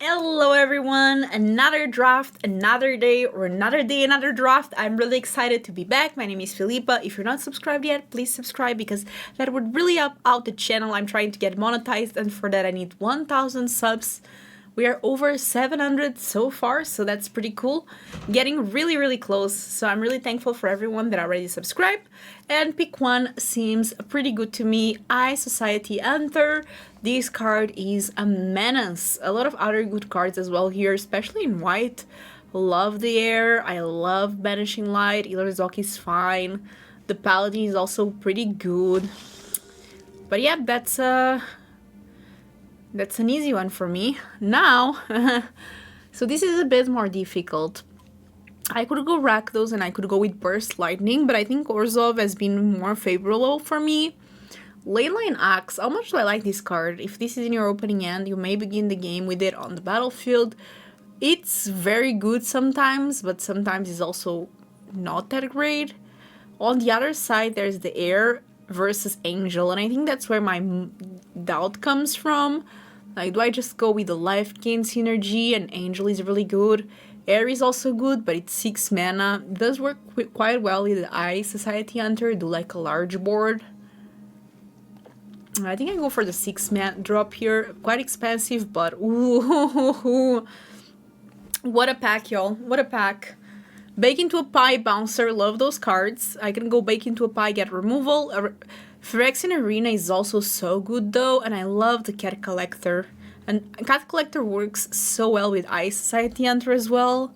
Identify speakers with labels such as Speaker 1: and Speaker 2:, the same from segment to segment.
Speaker 1: Hello everyone, another draft, another day, or another day, another draft. I'm really excited to be back. My name is Filipa. If you're not subscribed yet, please subscribe because that would really help out the channel. I'm trying to get monetized and for that I need 1000 subs. We are over 700 so far, so that's pretty cool. Getting really close, so I'm really thankful for everyone that already subscribed. And pick one seems pretty good to me. I Society Enter. This card is a menace. A lot of other good cards as well here, especially in white. Love the air. I love Banishing Light. Illarzok is fine. The Paladin is also pretty good. But yeah, that's an easy one for me. Now, so this is a bit more difficult. I could go Rakdos and I could go with Burst Lightning, but I think Orzhov has been more favorable for me. Leyline Axe, how much do I like this card? If this is in your opening hand, you may begin the game with it on the battlefield. It's very good sometimes, but sometimes it's also not that great. On the other side, there's the Air versus Angel, and I think that's where my doubt comes from. Like, do I just go with the life gain synergy, and Angel is really good? Air is also good, but it's 6 mana. It does work quite well with the I Society Hunter, do like a large board. I think I go for the 6 mana drop here. Quite expensive, but ooh, what a pack, y'all. What a pack. Bake into a Pie, Bouncer, love those cards. I can go Bake into a Pie, get removal. Phyrexian Arena is also so good though, and I love the Cat Collector. And Cat Collector works so well with Ice Society Hunter as well.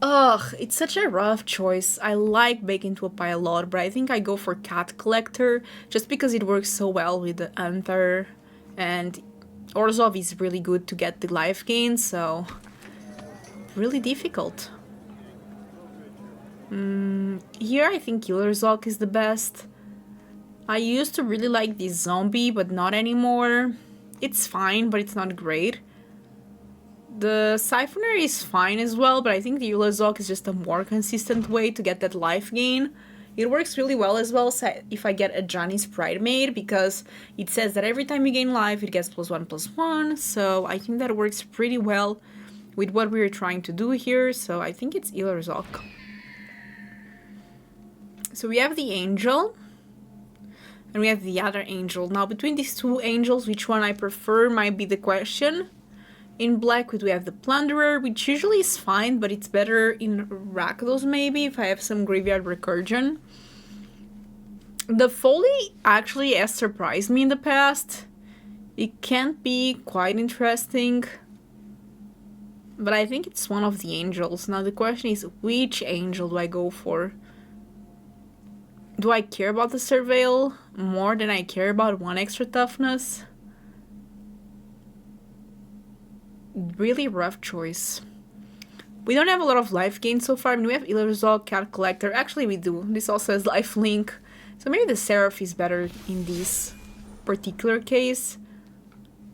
Speaker 1: Ugh, it's such a rough choice. I like Bake into a Pie a lot, but I think I go for Cat Collector just because it works so well with the Hunter. And Orzhov is really good to get the life gain, so really difficult. Here I think Illarzok is the best. I used to really like this zombie, but not anymore. It's fine, but it's not great. The Siphoner is fine as well, but I think the Illarzok is just a more consistent way to get that life gain. It works really well as well if I get a Johnny's Bridemaid, because it says that every time you gain life, it gets +1/+1, so I think that works pretty well with what we were trying to do here, so I think it's Illarzok. So we have the Angel, and we have the other Angel. Now, between these two Angels, which one I prefer might be the question. In black, we have the Plunderer, which usually is fine, but it's better in Rakdos maybe, if I have some Graveyard Recursion. The Foley actually has surprised me in the past. It can be quite interesting, but I think it's one of the Angels. Now, the question is, which Angel do I go for? Do I care about the Surveil more than I care about 1 extra toughness? Really rough choice. We don't have a lot of life gain so far. I mean, we have Illarzok, Cat Collector. Actually, we do. This also has life link. So maybe the Seraph is better in this particular case.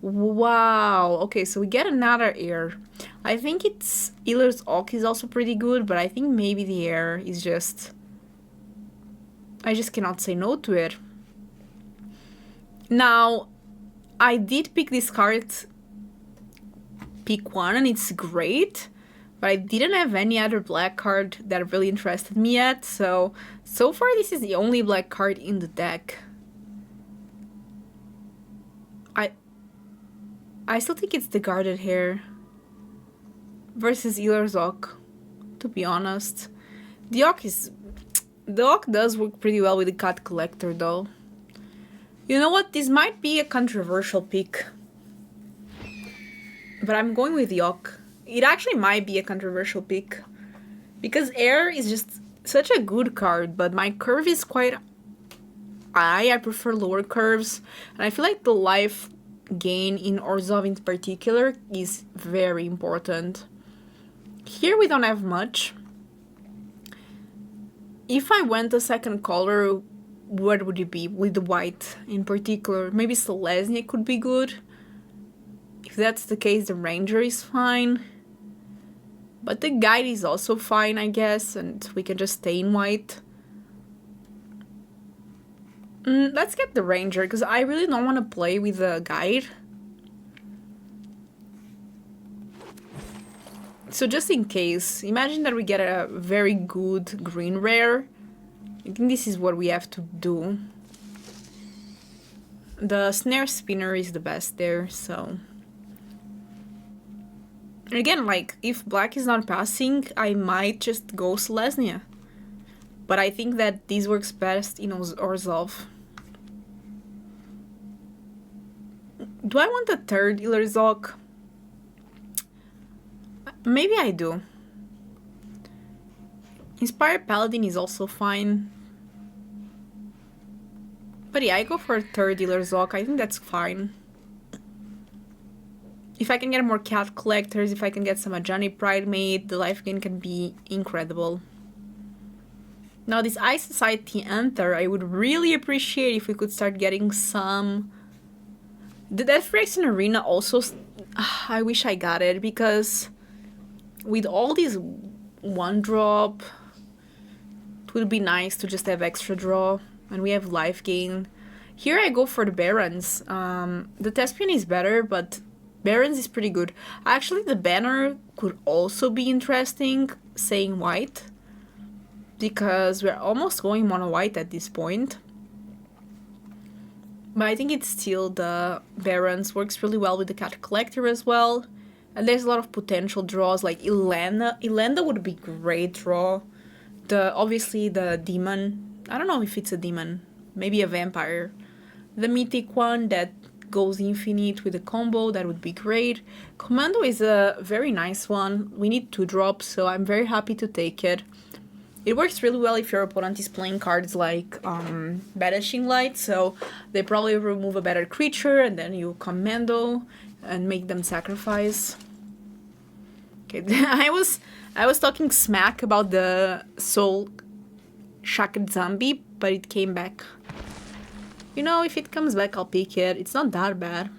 Speaker 1: Wow. Okay, so we get another Air. I think it's Illarzok is also pretty good, but I think maybe the Air is just... I just cannot say no to it. Now, I did pick this card, pick one, and it's great, but I didn't have any other black card that really interested me yet, so far this is the only black card in the deck. I still think it's the Guarded Hair versus Illarzok, to be honest. The Ock does work pretty well with the Cat Collector, though. You know what? This might be a controversial pick, but I'm going with the Ock. It actually might be a controversial pick, because Air is just such a good card, but my curve is quite high. I prefer lower curves, and I feel like the life gain in Orzhov in particular is very important. Here we don't have much. If I went a second color, what would it be? With the white in particular. Maybe Selesnya could be good. If that's the case, the Ranger is fine. But the Guide is also fine, I guess, and we can just stay in white. Let's get the Ranger, because I really don't want to play with the Guide. So just in case, imagine that we get a very good green rare. I think this is what we have to do. The snare spinner is the best there, so... Again, like, if black is not passing, I might just go Selesnya. But I think that this works best in Orzhov. Do I want a third Ilerzok? Maybe I do. Inspired Paladin is also fine. But yeah, I go for a third Ilerzok. I think that's fine. If I can get more cat collectors, if I can get some Ajani Pridemate, the life gain can be incredible. Now this Ice Society Anther, I would really appreciate if we could start getting some... The Death Reaction Arena also... I wish I got it, because with all these one drop, it would be nice to just have extra draw, and we have life gain. Here I go for the Barons. The Thespian is better, but Barons is pretty good. Actually, the banner could also be interesting, saying white, because we're almost going mono white at this point. But I think it's still the Barons works really well with the Cat Collector as well. And there's a lot of potential draws, like Ilenda. Ilenda would be great draw. Obviously the demon. I don't know if it's a demon. Maybe a vampire. The mythic one that goes infinite with a combo, that would be great. Commando is a very nice one. We need 2 drops, so I'm very happy to take it. It works really well if your opponent is playing cards like Banishing Light, so they probably remove a better creature and then you commando and make them sacrifice. Okay, I was talking smack about the Soul Shaked Zombie, but it came back. You know, if it comes back, I'll pick it. It's not that bad.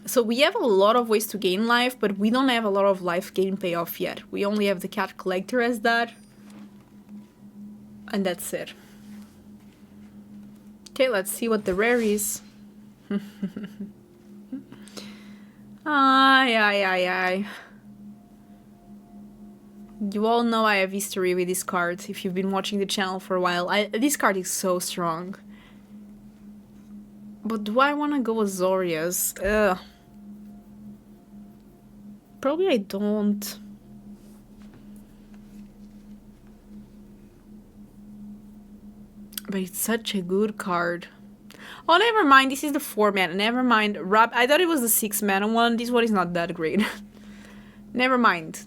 Speaker 1: So we have a lot of ways to gain life, but we don't have a lot of life gain payoff yet. We only have the Cat Collector as that. And that's it. Okay, let's see what the rare is. Ay. You all know I have history with this card, if you've been watching the channel for a while. This card is so strong. But do I want to go Azorius? Ugh. Probably I don't. But it's such a good card. Oh, never mind. This is the 4-mana. Never mind. I thought it was the 6-mana one. This one is not that great. Never mind.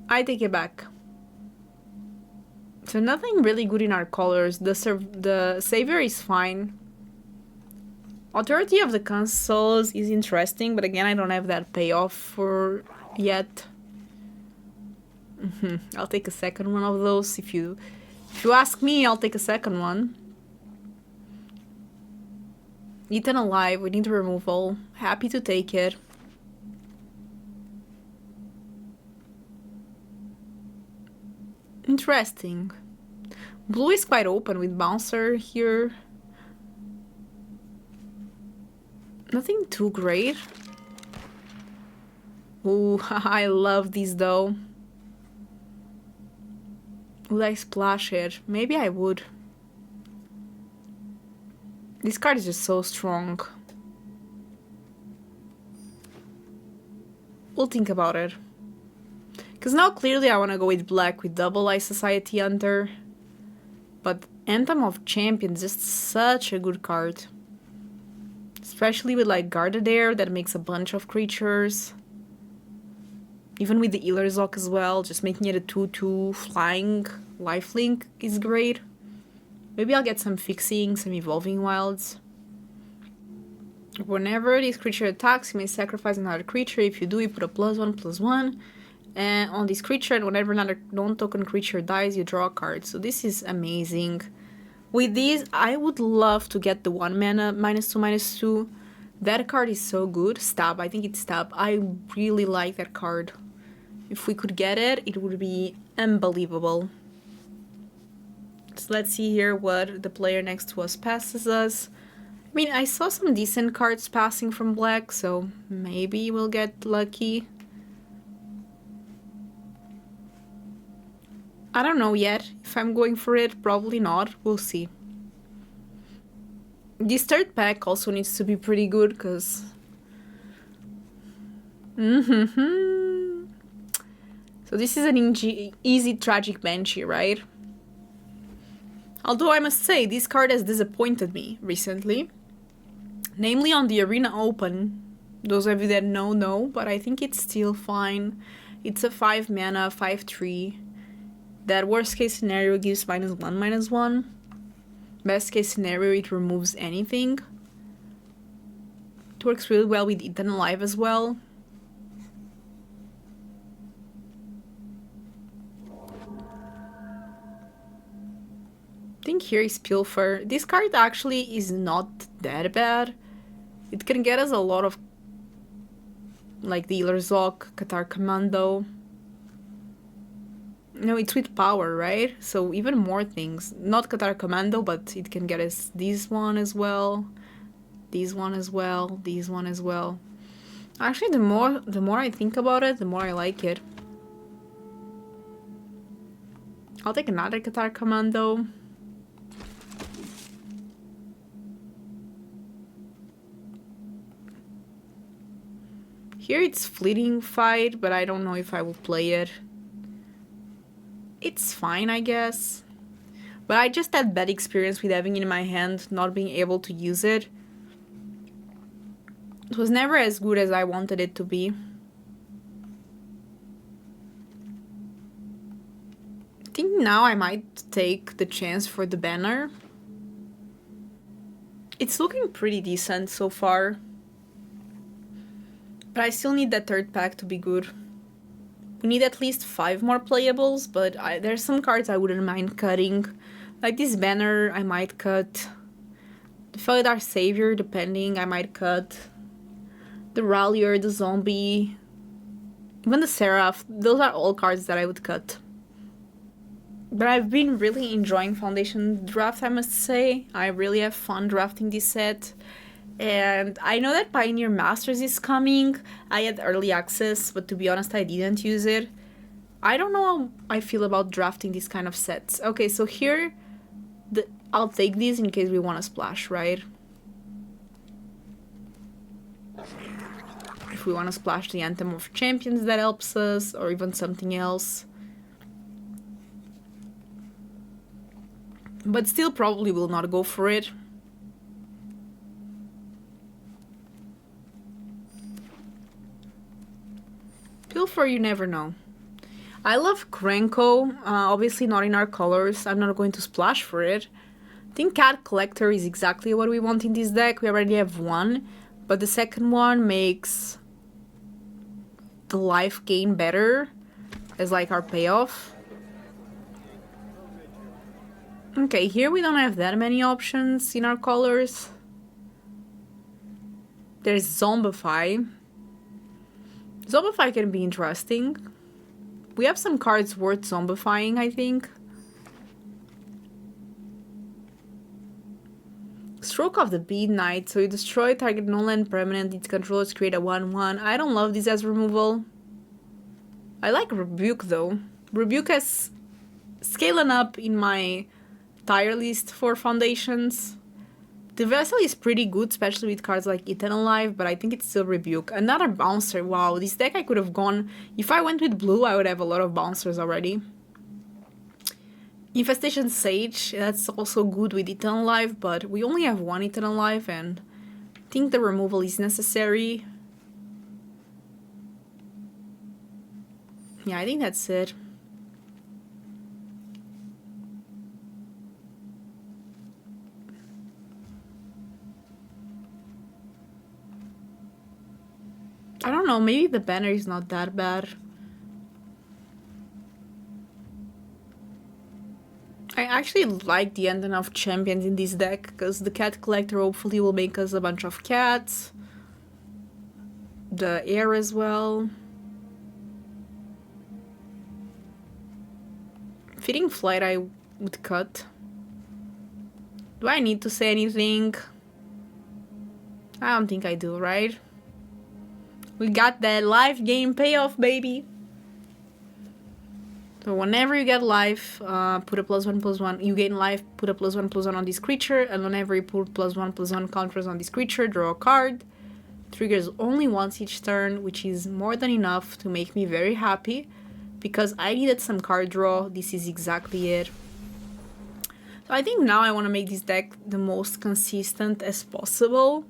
Speaker 1: I take it back. So nothing really good in our colors. The Savior is fine. Authority of the Consuls is interesting, but again, I don't have that payoff for yet. I'll take a second one of those. If you ask me, I'll take a second one. Eaten Alive, we need removal. Happy to take it. Interesting. Blue is quite open with Bouncer here. Nothing too great. Ooh, I love these though. Would I splash it? Maybe I would. This card is just so strong. We'll think about it. Because now clearly I want to go with black with double Ice Society Hunter. But Anthem of Champions is just such a good card. Especially with like Gardevoir that makes a bunch of creatures. Even with the Ilerzok as well, just making it a 2/2 flying lifelink is great. Maybe I'll get some fixing, some evolving wilds. Whenever this creature attacks, you may sacrifice another creature. If you do, you put a +1/+1 and on this creature, and whenever another non-token creature dies, you draw a card. So this is amazing. With these, I would love to get the 1-mana -2/2. That card is so good. Stab, I think it's Stab. I really like that card. If we could get it, it would be unbelievable. So let's see here what the player next to us passes us. I mean, I saw some decent cards passing from black, so maybe we'll get lucky. I don't know yet if I'm going for it, probably not, we'll see. This third pack also needs to be pretty good, because... So this is an easy Tragic Banshee, right? Although I must say, this card has disappointed me recently. Namely on the Arena Open. Those of you that know, but I think it's still fine. It's a 5 mana, 5/3. That worst case scenario gives -1/-1. Best case scenario, it removes anything. It works really well with Eternal Life as well. I think here is Pilfer. This card actually is not that bad. It can get us a lot of, like the Ilerzok, Qatar Commando. No, it's with power, right? So even more things. Not Qatar Commando, but it can get us this one as well. This one as well. This one as well. Actually, the more I think about it, the more I like it. I'll take another Qatar Commando. Here it's Fleeting Fight, but I don't know if I will play it. It's fine, I guess. But I just had bad experience with having it in my hand, not being able to use it. It was never as good as I wanted it to be. I think now I might take the chance for the banner. It's looking pretty decent so far. But I still need that third pack to be good. We need at least 5 more playables, but there's some cards I wouldn't mind cutting. Like this banner, I might cut. The Felidar Savior, depending, I might cut. The Rallier, the Zombie, even the Seraph, those are all cards that I would cut. But I've been really enjoying Foundation Draft, I must say. I really have fun drafting this set. And I know that Pioneer Masters is coming. I had early access, but to be honest, I didn't use it. I don't know how I feel about drafting these kind of sets. Okay, so here, I'll take these in case we want to splash, right? If we want to splash the Anthem of Champions, that helps us, or even something else. But still probably will not go for it. Pilfer, you never know. I love Krenko, obviously not in our colors. I'm not going to splash for it. I think Cat Collector is exactly what we want in this deck. We already have one, but the second one makes the life gain better as like our payoff. Okay, here we don't have that many options in our colors. There's Zombify. Zombify can be interesting. We have some cards worth zombifying, I think. Stroke of the Bead Knight. So you destroy target non-land permanent, its controllers create a 1/1. I don't love this as removal. I like Rebuke though. Rebuke has scaling up in my tier list for foundations. The Vessel is pretty good, especially with cards like Eternal Life, but I think it's still Rebuke. Another Bouncer, wow, this deck I could have gone... If I went with blue, I would have a lot of Bouncers already. Infestation Sage, that's also good with Eternal Life, but we only have one Eternal Life, and I think the removal is necessary. Yeah, I think that's it. I don't know, maybe the banner is not that bad. I actually like the Anthem of Champions in this deck, because the Cat Collector hopefully will make us a bunch of cats. The air as well. Fitting Flight I would cut. Do I need to say anything? I don't think I do, right? We got that life game payoff, baby. So whenever you get life, put a +1/+1. You gain life, put a +1/+1 on this creature, and whenever you put +1/+1 counters on this creature, draw a card. Triggers only once each turn, which is more than enough to make me very happy, because I needed some card draw. This is exactly it. So I think now I want to make this deck the most consistent as possible.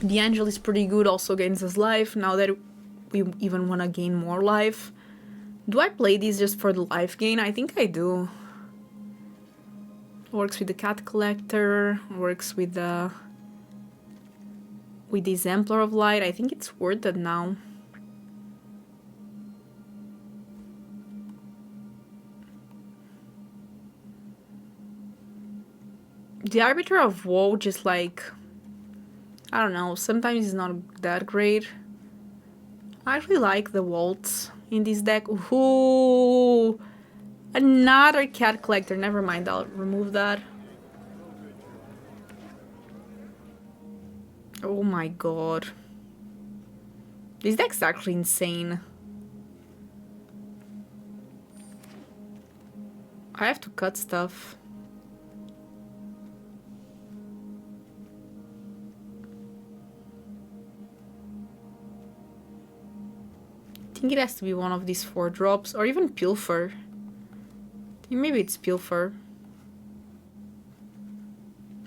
Speaker 1: The Angel is pretty good, also gains us life. Now that we even want to gain more life. Do I play this just for the life gain? I think I do. Works with the Cat Collector, works with the Exemplar of Light. I think it's worth it now. The Arbiter of Woe just like, I don't know, sometimes it's not that great. I actually like the Waltz in this deck. Ooh, another Cat Collector. Never mind, I'll remove that. Oh my god. This deck's actually insane. I have to cut stuff. I think it has to be one of these 4 drops, or even Pilfer. I think maybe it's Pilfer.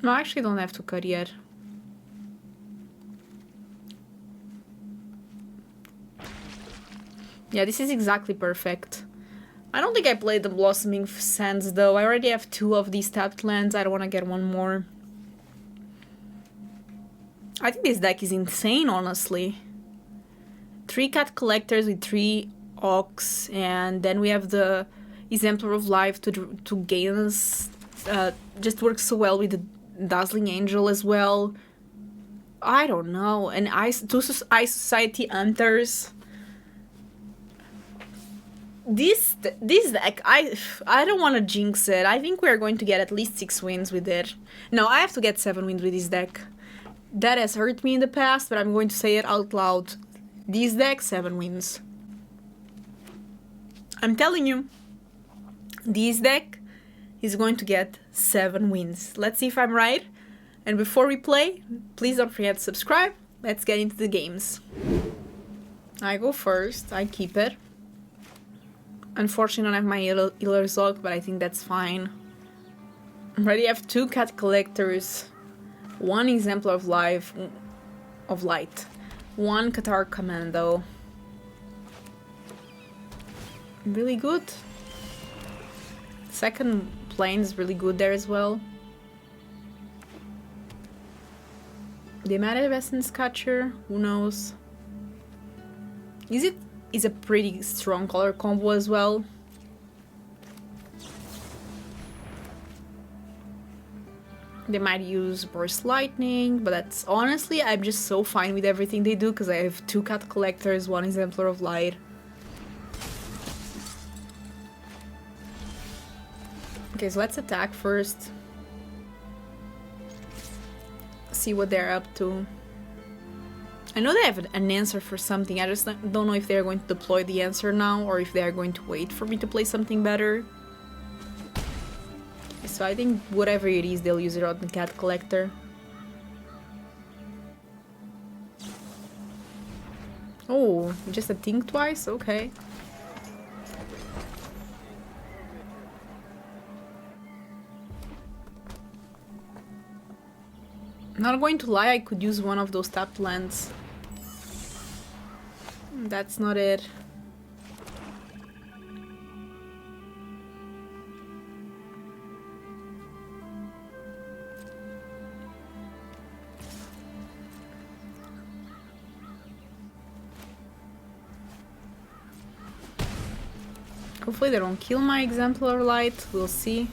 Speaker 1: No, I actually don't have to cut yet. Yeah, this is exactly perfect. I don't think I played the Blossoming Sands though. I already have 2 of these tapped lands. I don't want to get one more. I think this deck is insane, honestly. 3 Cat Collectors with 3 Ox, and then we have the Exemplar of Life to gain us. Just works so well with the Dazzling Angel as well. I don't know. And two Ice Society Hunters. This deck, I don't want to jinx it. I think we're going to get at least 6 wins with it. No, I have to get 7 wins with this deck. That has hurt me in the past, but I'm going to say it out loud. This deck, 7 wins. I'm telling you, this deck is going to get 7 wins. Let's see if I'm right. And before we play, please don't forget to subscribe. Let's get into the games. I go first. I keep it. Unfortunately, I don't have my Ilerzog, but I think that's fine. I already have 2 Cat Collectors, 1 Exemplar of Light, 1 Qatar Commando. Really good. Second plane is really good there as well. They might have Essence Catcher, who knows. Is a pretty strong color combo as well. They might use Burst Lightning, but that's honestly, I'm just so fine with everything they do because I have 2 Cat Collectors, 1 Exemplar of Light. Okay, so let's attack first. See what they're up to. I know they have an answer for something, I just don't know if they're going to deploy the answer now or if they're going to wait for me to play something better. So I think whatever it is, they'll use it on the Cat Collector. Oh, just a think twice? Okay. Not going to lie, I could use one of those tapped lands. That's not it. Hopefully they don't kill my Exemplar Light, we'll see.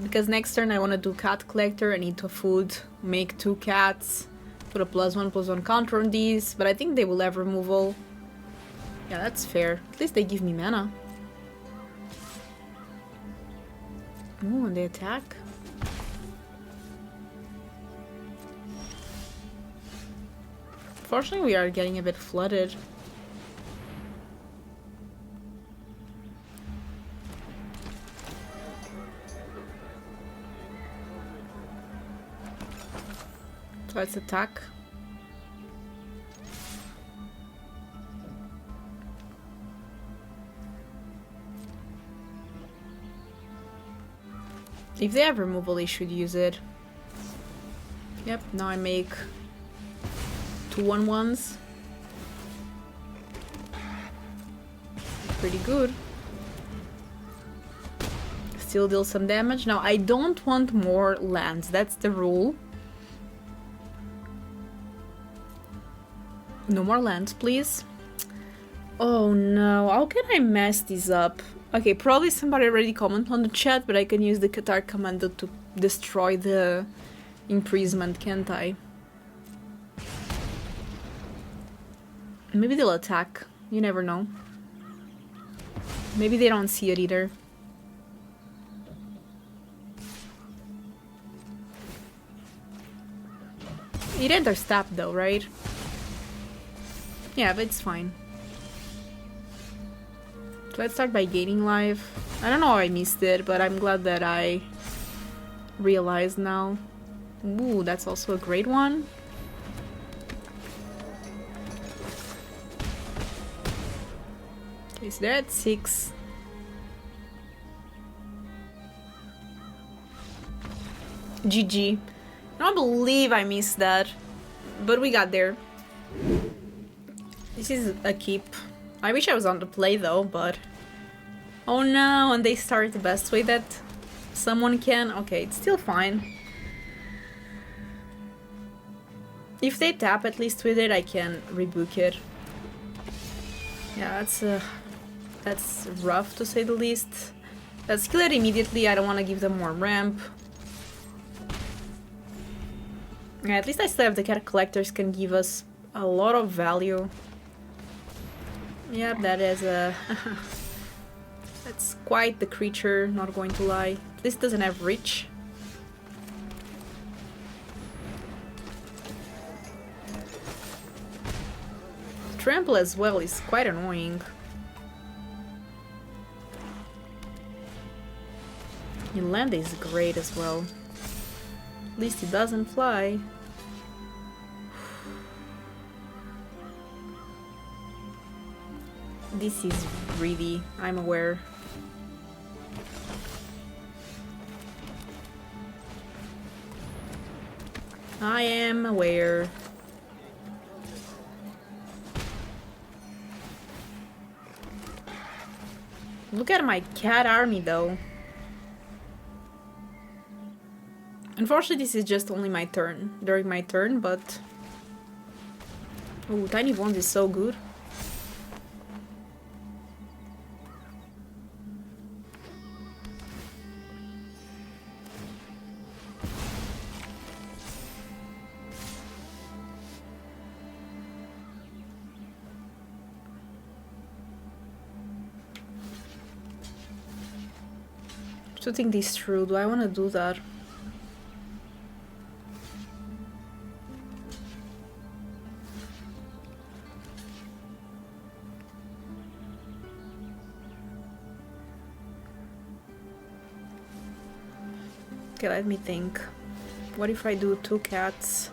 Speaker 1: Because next turn I want to do Cat Collector, I need to food, make 2 cats, put a +1/+1 counter on these, but I think they will have removal. Yeah, that's fair. At least they give me mana. Oh, and they attack. Fortunately, we are getting a bit flooded. So let's attack. If they have removal, they should use it. Yep, now I make 2/1/1s. Pretty good. Still deal some damage. Now, I don't want more lands. That's the rule. No more lands, please. Oh no, how can I mess this up? Okay, probably somebody already commented on the chat, but I can use the Qatar Commando to destroy the imprisonment, can't I? Maybe they'll attack. You never know. Maybe they don't see it either. It enters tap though, right? Yeah, but it's fine. So let's start by gaining life. I don't know how I missed it, but I'm glad that I realized now. Ooh, that's also a great one. Okay, so they're at 6. GG. I don't believe I missed that, but we got there. This is a keep. I wish I was on the play though, but... Oh no, and they start the best way that someone can. Okay, it's still fine. If they tap at least with it, I can rebook it. Yeah, that's rough to say the least. Let's kill it immediately. I don't want to give them more ramp. Yeah, at least I still have the cat collectors, can give us a lot of value. Yep, that is a... That's quite the creature, not going to lie. This doesn't have reach. Trample as well is quite annoying. Inland is great as well. At least it doesn't fly. This is really... I'm aware. I am aware. Look at my cat army though. Unfortunately, this is just only my turn, during my turn, but... Oh, Tiny Bones is so good. To think this through, do I want to do that? Okay, let me think. What if I do 2 cats?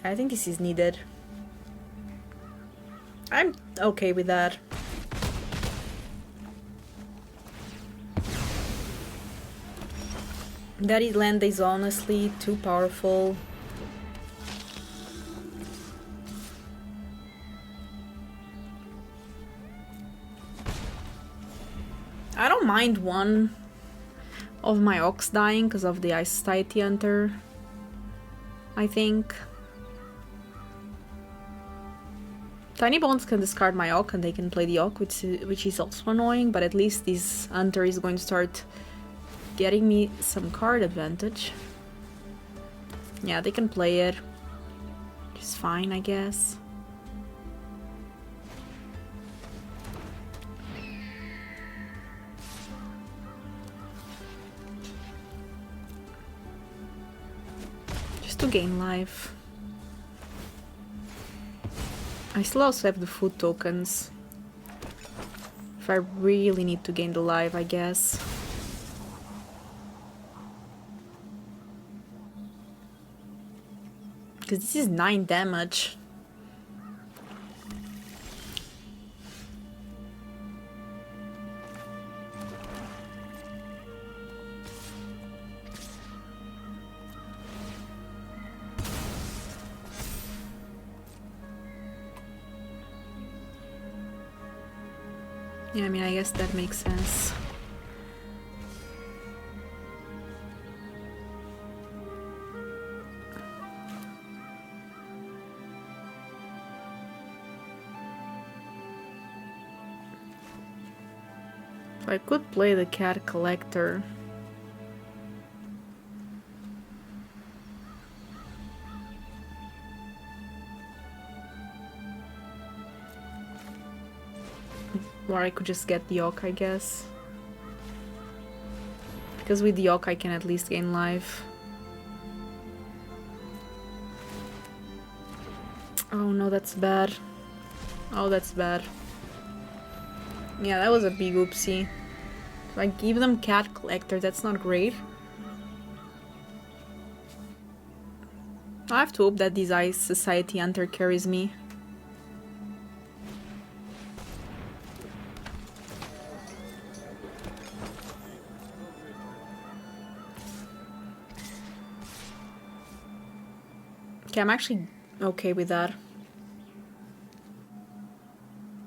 Speaker 1: I think this is needed. I'm okay with that. That land is honestly too powerful. I don't mind one of my Ox dying because of the Ice Society Hunter, I think. Tiny Bones can discard my Ock and they can play the Ock, which is also annoying, but at least this Hunter is going to start getting me some card advantage. Yeah, they can play it. is fine, I guess. Just to gain life. I still also have the food tokens. If I really need to gain the life, I guess. Because this is 9 damage. Yeah, I mean, I guess that makes sense. I could play the cat collector. Or I could just get the Oak, I guess. Because with the Oak I can at least gain life. Oh no, that's bad. Oh, that's bad. Yeah, that was a big oopsie. So I give them cat collector, that's not great. I have to hope that this Ice Society Hunter carries me. Okay, I'm actually okay with that.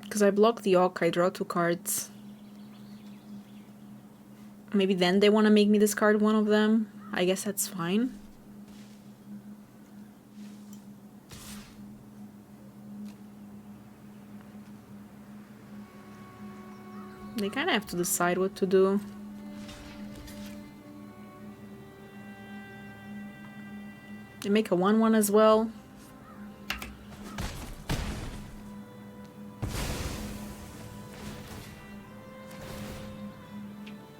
Speaker 1: Because I block the Oak, I draw 2 cards. Maybe then they want to make me discard one of them. I guess that's fine. They kind of have to decide what to do. They make a 1/1 as well.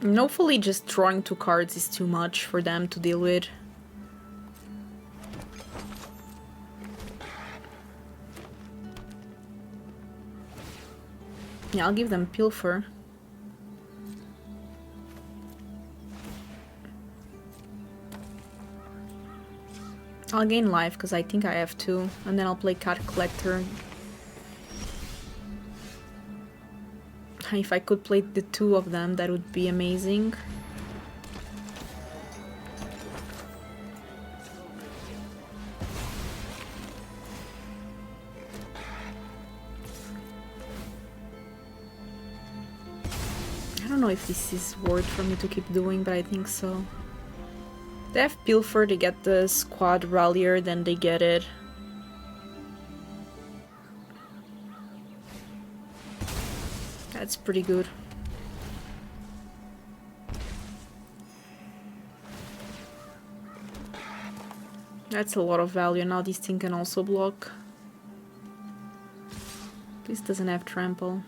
Speaker 1: And hopefully just drawing 2 cards is too much for them to deal with. Yeah, I'll give them Pilfer. I'll gain life because I think I have to, and then I'll play Cat Collector. If I could play the 2 of them, that would be amazing. I don't know if this is worth for me to keep doing, but I think so. They have Pilfer, they get the Squad Rallier, then they get it. That's pretty good. That's a lot of value. Now this thing can also block. This doesn't have trample.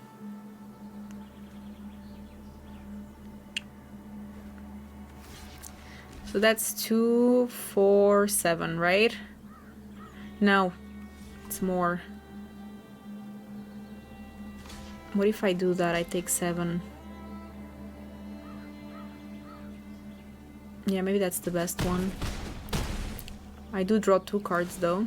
Speaker 1: So that's 2, 4, 7, right? No, it's more. What if I do that? I take 7. Yeah, maybe that's the best one. I do draw 2 cards though.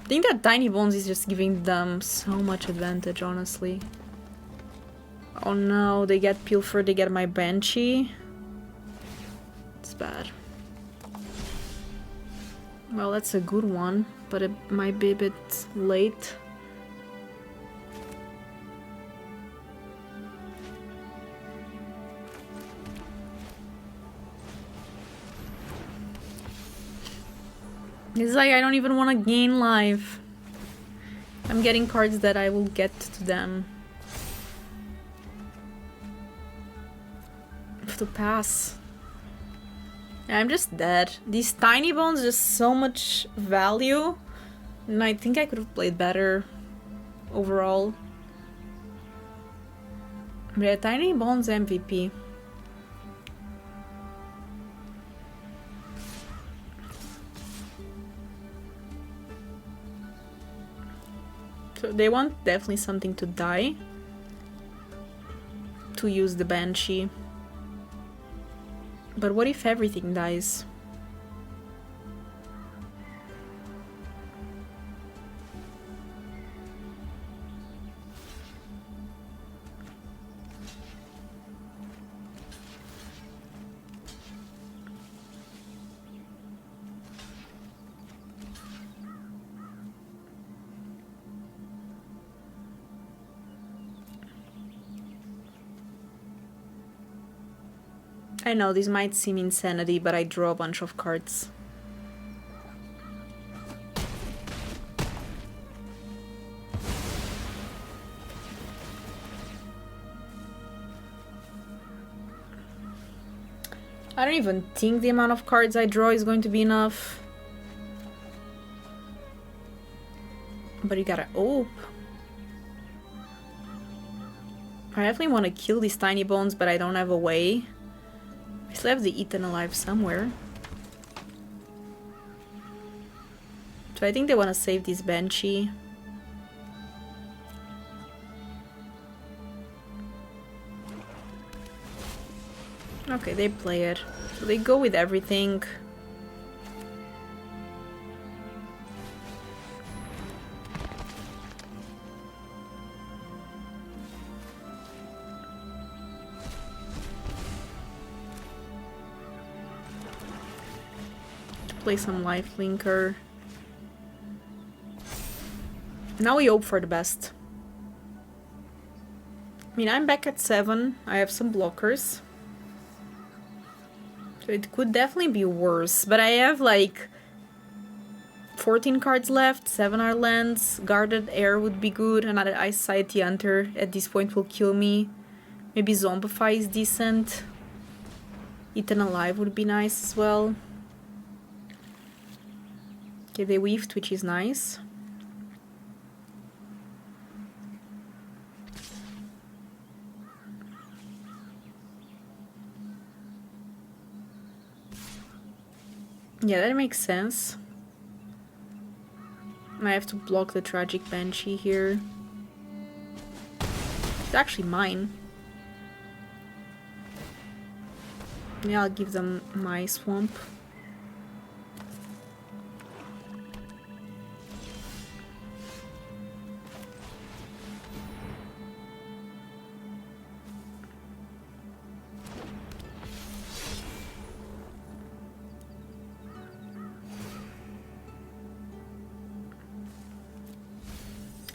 Speaker 1: I think that Tiny Bones is just giving them so much advantage, honestly. Oh no, they get Pilfer, they get my Banshee. It's bad. Well, that's a good one, but it might be a bit late. It's like I don't even want to gain life. I'm getting cards that I will get to them. I have to pass. I'm just dead. These tiny bones just so much value. And I think I could have played better overall. But yeah, tiny bones MVP. So they want definitely something to die to use the Banshee. But what if everything dies? I know this might seem insanity, but I draw a bunch of cards. I don't even think the amount of cards I draw is going to be enough. But you gotta ope. I definitely want to kill these tiny bones, but I don't have a way. I still have the Eaten Alive somewhere. So I think they want to save this Banshee. Okay, they play it. So they go with everything. Play some life linker. Now we hope for the best. I mean, I'm back at 7. I have some blockers. So it could definitely be worse. But I have like 14 cards left. 7 are lands. Guarded Air would be good. Another Ice Society Hunter at this point will kill me. Maybe Zombify is decent. Eaten Alive would be nice as well. Okay, they weaved, which is nice. Yeah, that makes sense. I have to block the Tragic Banshee here. It's actually mine. Yeah, I'll give them my swamp.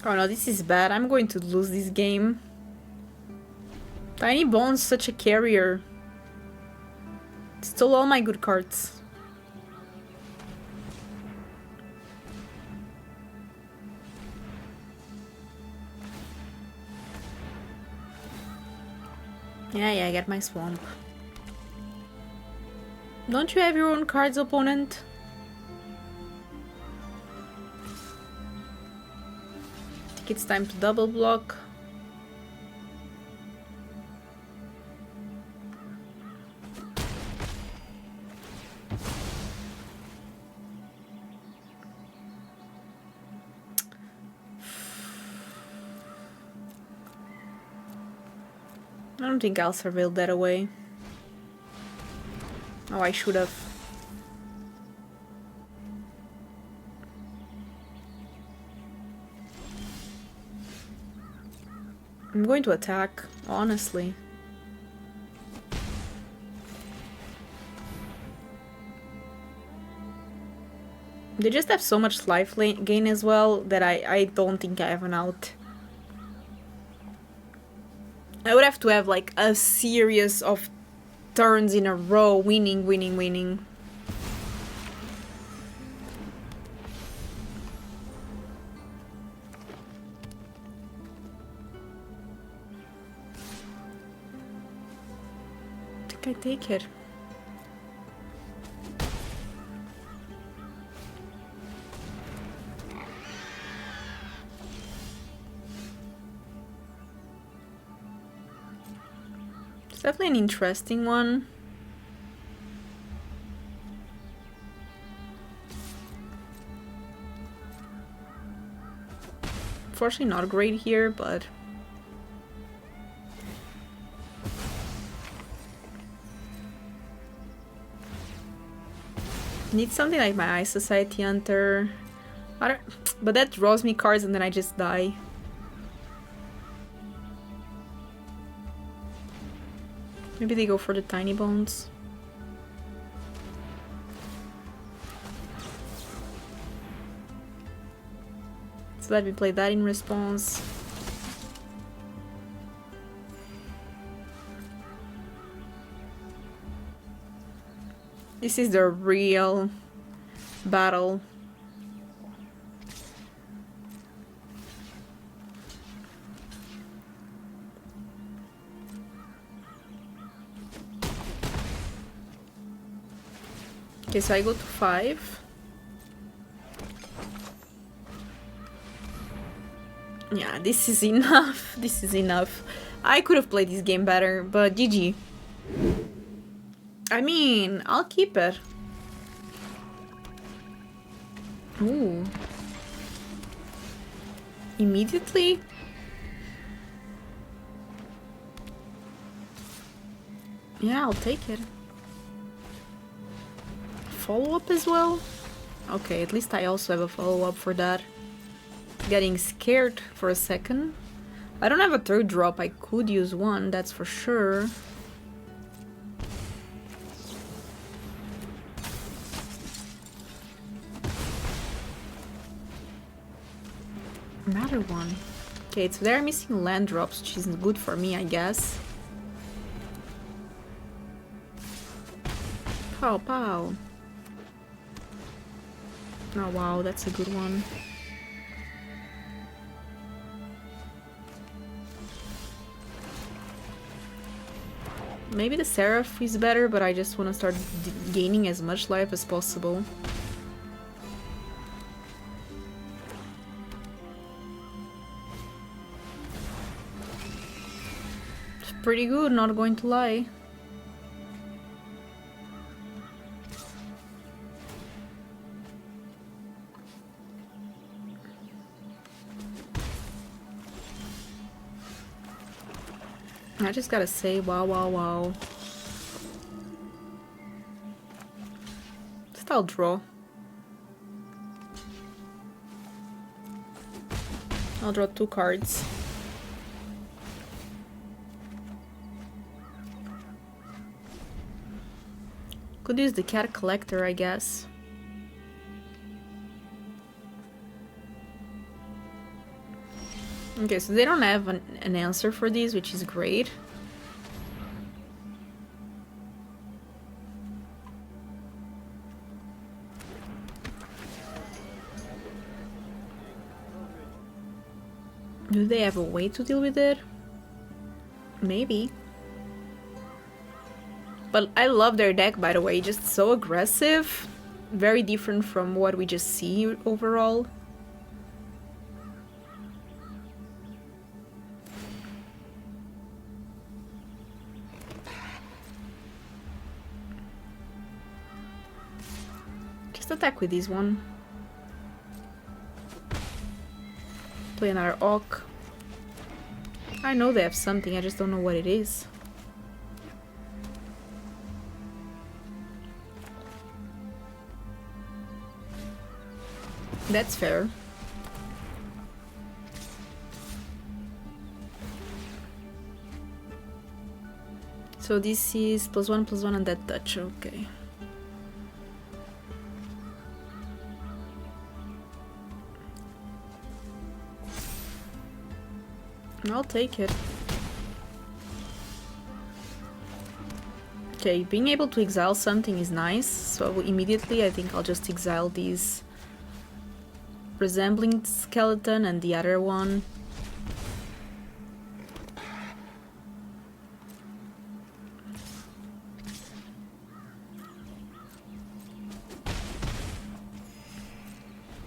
Speaker 1: Oh no, this is bad. I'm going to lose this game. Tiny Bone's such a carrier. Stole all my good cards. Yeah, I get my swamp. Don't you have your own cards, opponent? I think it's time to double block. I don't think I'll surveil that away. Oh, I should have. I'm going to attack, honestly. They just have so much life gain as well that I don't think I have an out. I would have to have like a series of turns in a row, winning. I think I take it. It's definitely an interesting one. Unfortunately not great here, but need something like my Ice Society Hunter. But that draws me cards and then I just die. Maybe they go for the tiny bones. So let me play that in response. This is the real battle. Okay, so I go to 5. Yeah, this is enough. This is enough. I could have played this game better, but GG. I mean, I'll keep it. Ooh. Immediately? Yeah, I'll take it. Follow-up as well? Okay, at least I also have a follow-up for that. Getting scared for a second. I don't have a third drop. I could use one, that's for sure. Another one. Okay, so they're missing land drops, which isn't good for me, I guess. Pow pow. Oh wow, that's a good one. Maybe the Seraph is better, but I just want to start gaining as much life as possible. It's pretty good, not going to lie. I just gotta say, wow, wow, wow. Just I'll draw. I'll draw 2 cards. Could use the Cat Collector, I guess. Okay, so they don't have an answer for these, which is great. Do they have a way to deal with it? Maybe. But I love their deck, by the way, just so aggressive. Very different from what we just see overall. Attack with this one. Play another Orc. I know they have something, I just don't know what it is. That's fair. So this is +1/+1 on that touch, okay. I'll take it. Okay, being able to exile something is nice, so immediately I think I'll just exile these resembling skeleton and the other one.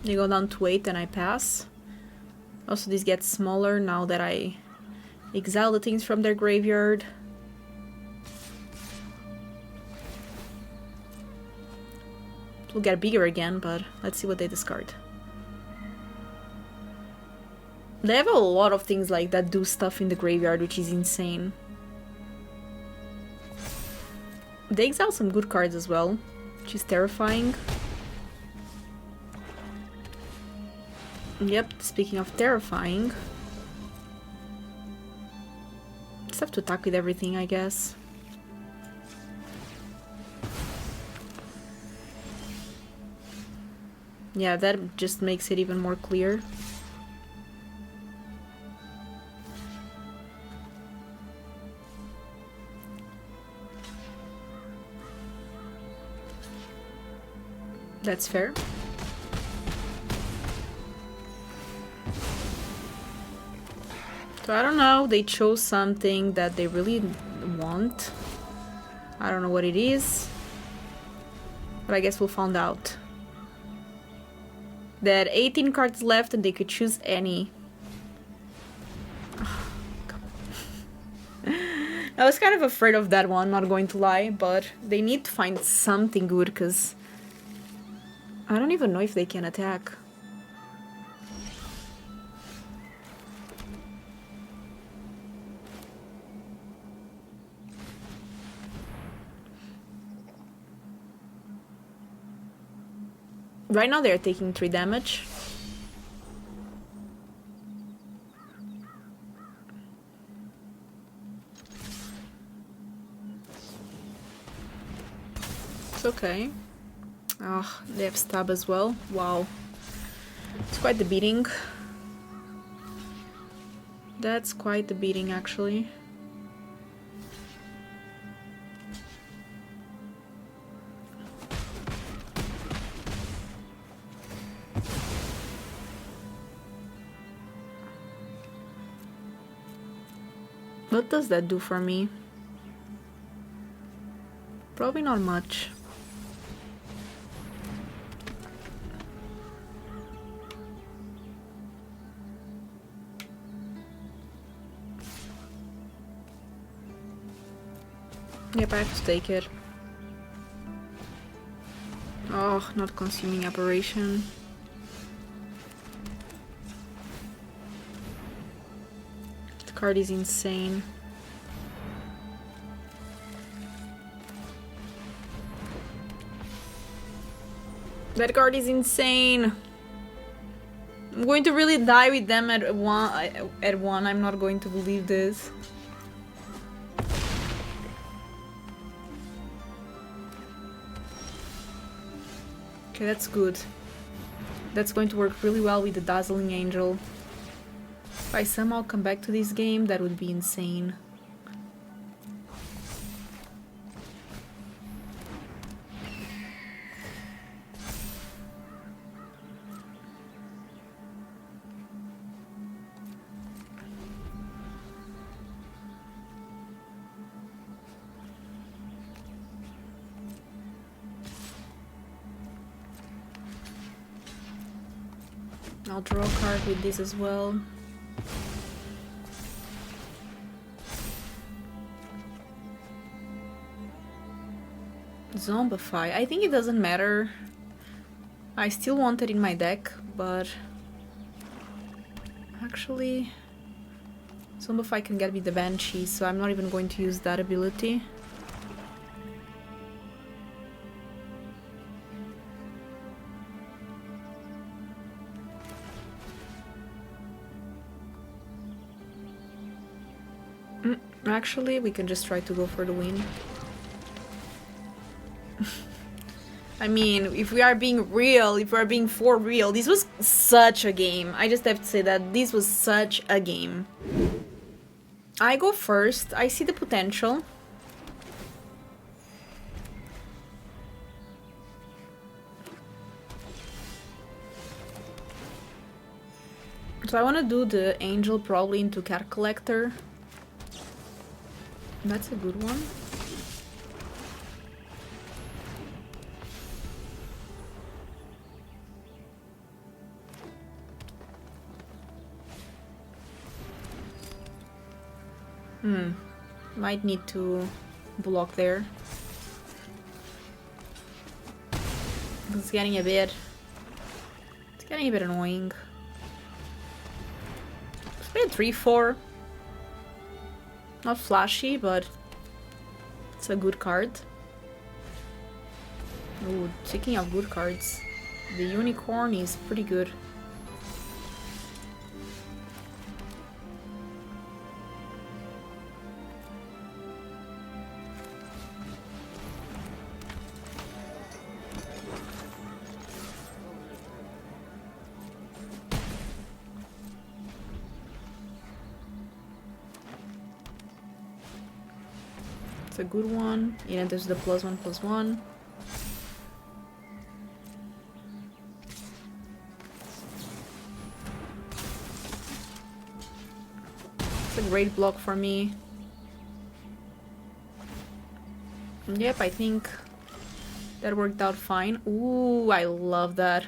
Speaker 1: They go down to 8 and I pass. Also, this gets smaller now that I exile the things from their graveyard. will get bigger again, but let's see what they discard. They have a lot of things like that do stuff in the graveyard, which is insane. They exile some good cards as well, which is terrifying. Yep, speaking of terrifying. Just have to attack with everything, I guess. Yeah, that just makes it even more clear. That's fair. So I don't know, they chose something that they really want. I don't know what it is, but I guess we'll find out. They had 18 cards left and they could choose any. I was kind of afraid of that one, not going to lie, but they need to find something good because I don't even know if they can attack. Right now they're taking 3 damage. It's okay. Oh, they have stab as well. Wow. It's quite the beating. That's quite the beating, actually. What does that do for me? Probably not much. Yep, I have to take it. Oh, not consuming aberration. The card is insane. That card is insane. I'm going to really die with them at one. I'm not going to believe this. Okay, that's good. That's going to work really well with the Dazzling Angel. If I somehow come back to this game, that would be insane. I'll draw a card with this as well. Zombify. I think it doesn't matter. I still want it in my deck, but actually Zombify can get me the Banshee, so I'm not even going to use that ability. Actually, we can just try to go for the win. I mean, if we are being real, if we are being for real, this was such a game. I just have to say that this was such a game. I go first. I see the potential. So I want to do the Angel probably into Cat Collector. That's a good one. Might need to block there. It's getting a bit annoying. Let's play a 3-4. Not flashy, but it's a good card. Ooh, speaking of good cards, the unicorn is pretty good. It's a good one. Yeah, there's the +1/+1. It's a great block for me. Yep, I think that worked out fine. Ooh, I love that.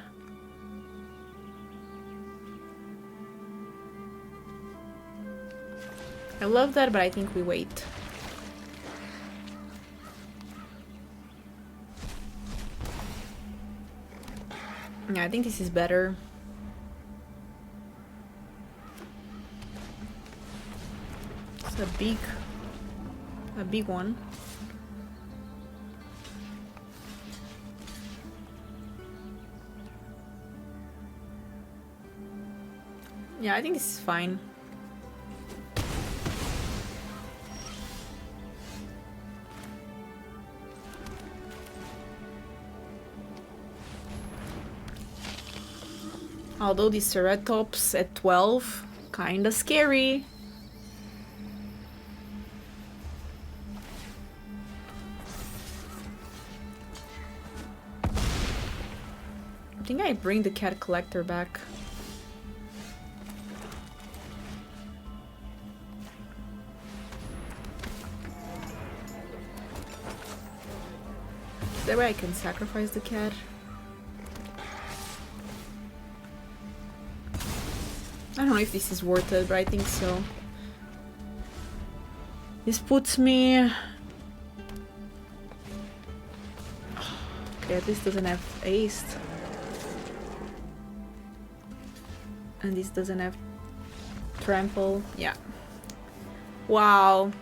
Speaker 1: I love that, but I think we wait. Yeah, I think this is better. It's a big one. Yeah, I think this is fine. Although these Ceratops at 12, kinda scary. I think I bring the cat collector back. That way I can sacrifice the cat. I don't know if this is worth it, but I think so. This puts me... Okay, this doesn't have ace. And this doesn't have trample. Yeah. Wow.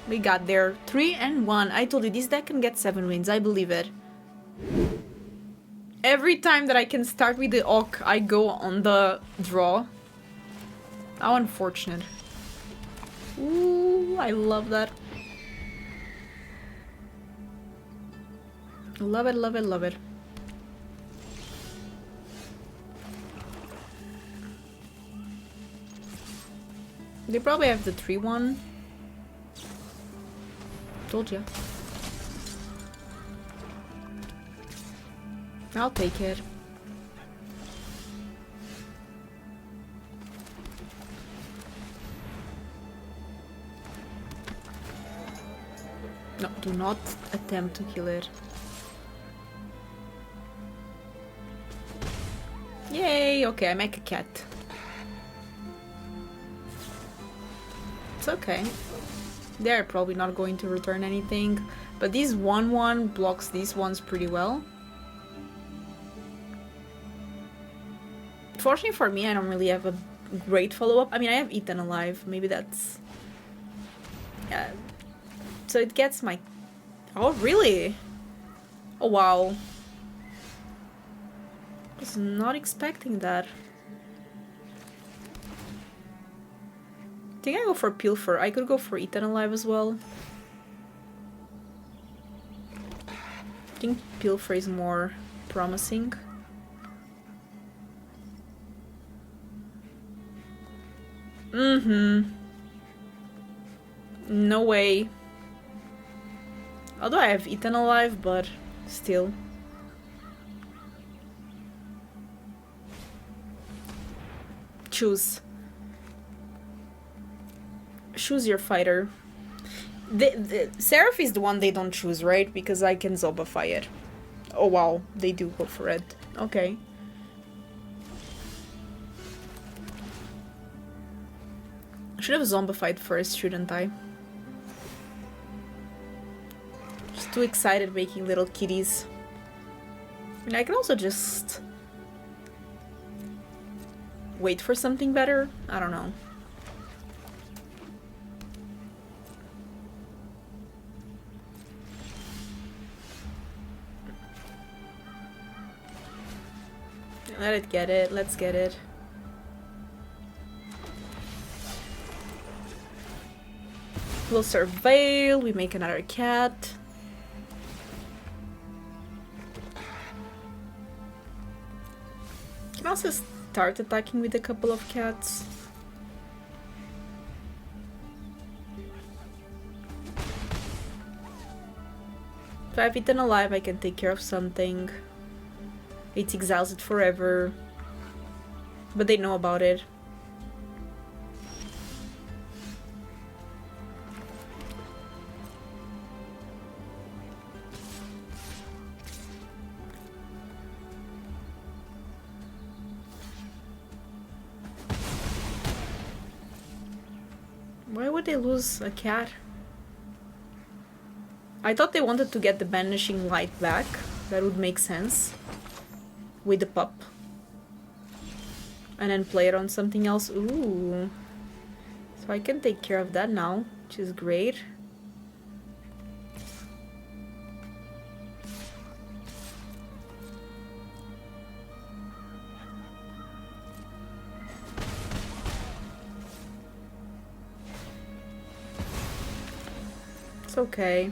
Speaker 1: We got there. 3-1. I told you, this deck can get 7 wins. I believe it. Every time that I can start with the Ock, I go on the draw. How unfortunate. Ooh, I love that. Love it, love it, love it. They probably have the 3-1. Told ya. I'll take it. No, do not attempt to kill it. Yay! Okay, I make a cat. It's okay. They're probably not going to return anything, but this 1-1 blocks these ones pretty well. Fortunately for me, I don't really have a great follow-up. I mean, I have Eaten Alive. Maybe that's... Yeah. So it gets my... Oh, really? Oh, wow. Was not expecting that. I think I go for Pilfer. I could go for Eaten Alive as well. I think Pilfer is more promising. No way. Although I have Eaten Alive, but still. Choose. Choose your fighter. The Seraph is the one they don't choose, right? Because I can Zobafy it. Oh wow, they do go for it. Okay. I should have zombified first, shouldn't I? Just too excited making little kitties. I mean, I can also just wait for something better. I don't know. Let it get it. Let's get it. We'll surveil. We make another cat. Can also start attacking with a couple of cats. If I have eaten alive, I can take care of something. It exiles it forever. But they know about it. Why would they lose a cat? I thought they wanted to get the banishing light back. That would make sense. With the pup. And then play it on something else. Ooh. So I can take care of that now, which is great. It's okay.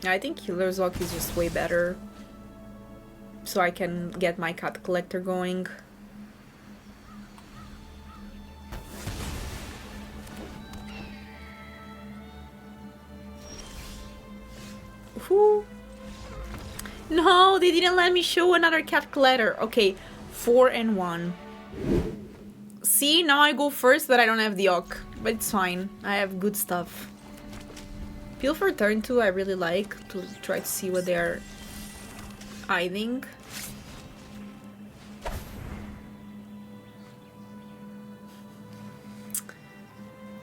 Speaker 1: I think Healer's Lock is just way better. So I can get my cat collector going. Whew. No, they didn't let me show another cat collector. Okay, 4 and 1. See, now I go first, but I don't have the Ock. But it's fine. I have good stuff. Peel for turn 2 I really like, to try to see what they're hiding.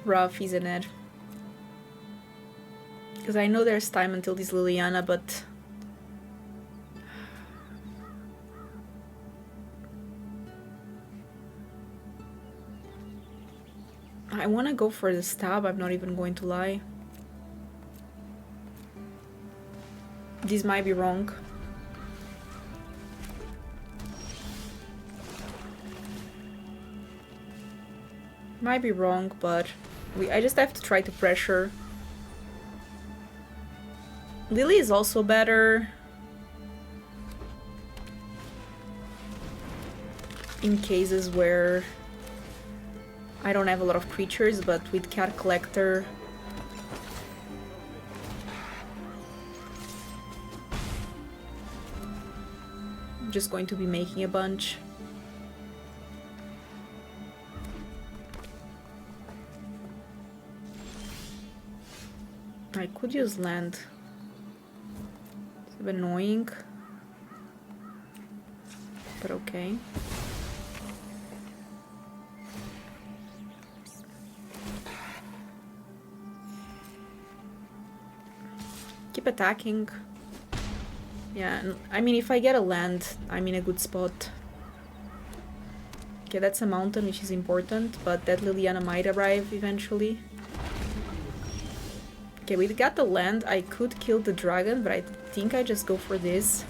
Speaker 1: Rough, isn't it? Because I know there's time until this Liliana, but... I want to go for the stab, I'm not even going to lie. This might be wrong. Might be wrong, but I just have to try to pressure. Lily is also better. In cases where I don't have a lot of creatures, but with Cat Collector I'm just going to be making a bunch. I could use land. It's a bit annoying, but okay. Keep attacking. Yeah, I mean, if I get a land, I'm in a good spot. Okay, that's a mountain, which is important, but that Liliana might arrive eventually. Okay, we got the land. I could kill the dragon, but I think I just go for this.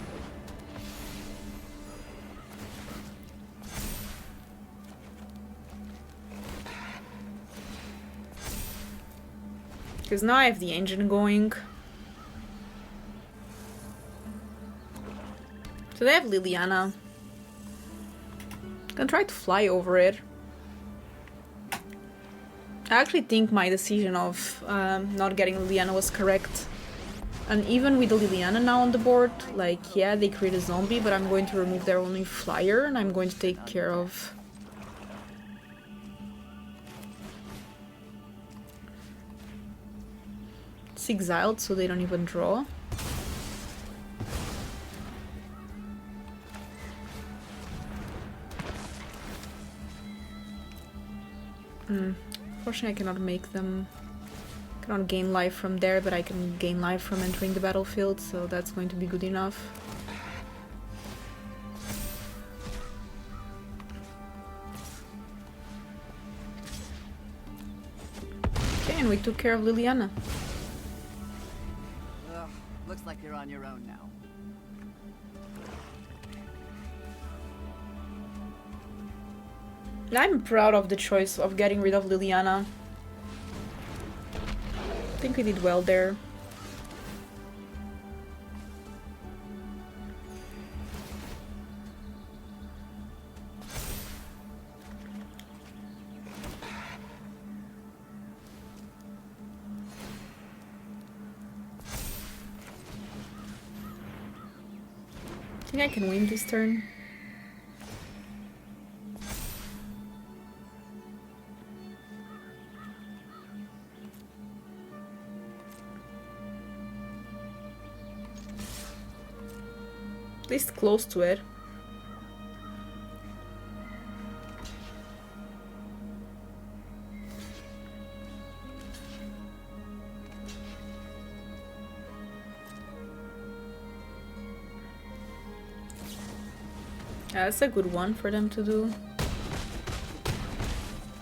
Speaker 1: Because now I have the engine going. So they have Liliana. I'm gonna try to fly over it. I actually think my decision of not getting Liliana was correct. And even with the Liliana now on the board, like, yeah, they create a zombie, but I'm going to remove their only flyer and I'm going to take care of... It's exiled, so they don't even draw. Unfortunately, I cannot make them... Cannot gain life from there, but I can gain life from entering the battlefield, so that's going to be good enough. Okay, and we took care of Liliana.
Speaker 2: Looks like you're on your own now.
Speaker 1: I'm proud of the choice of getting rid of Liliana. I think we did well there. I think I can win this turn. At least close to it. Yeah, that's a good one for them to do.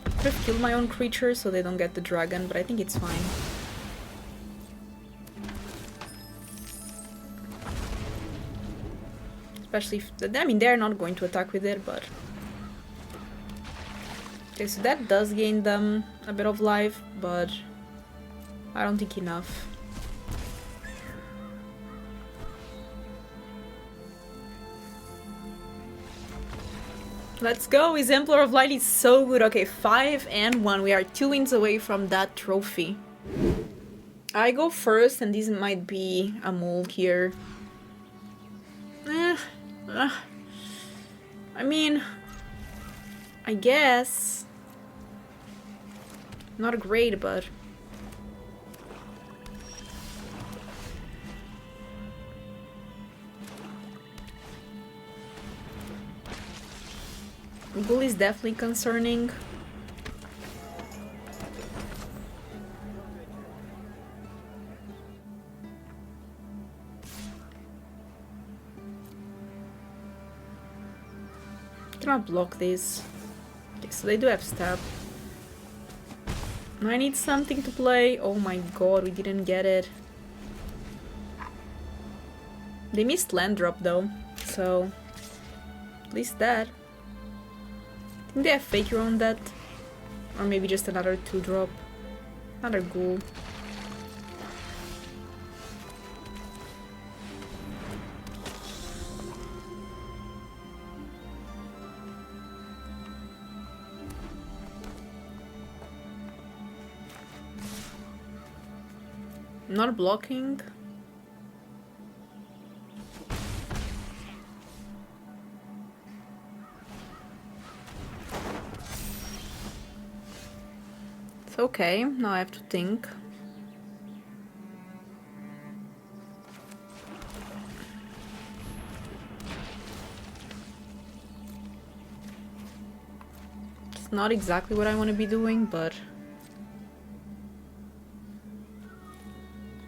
Speaker 1: I could have killed my own creature so they don't get the dragon, but I think it's fine. Especially if... I mean, they're not going to attack with it, but... Okay, so that does gain them a bit of life, but... I don't think enough. Let's go! Exemplar of Light is so good. Okay, 5 and 1. We are 2 wins away from that trophy. I go first, and this might be a mole here. I mean... I guess... Not great, but... Ghoul is definitely concerning. Cannot block this. Okay, so they do have stab. I need something to play. Oh my god, we didn't get it. They missed land drop though, so at least that. I think they have Faker on that. Or maybe just another 2-drop. Another ghoul. Not blocking. It's okay, now I have to think. It's not exactly what I want to be doing, but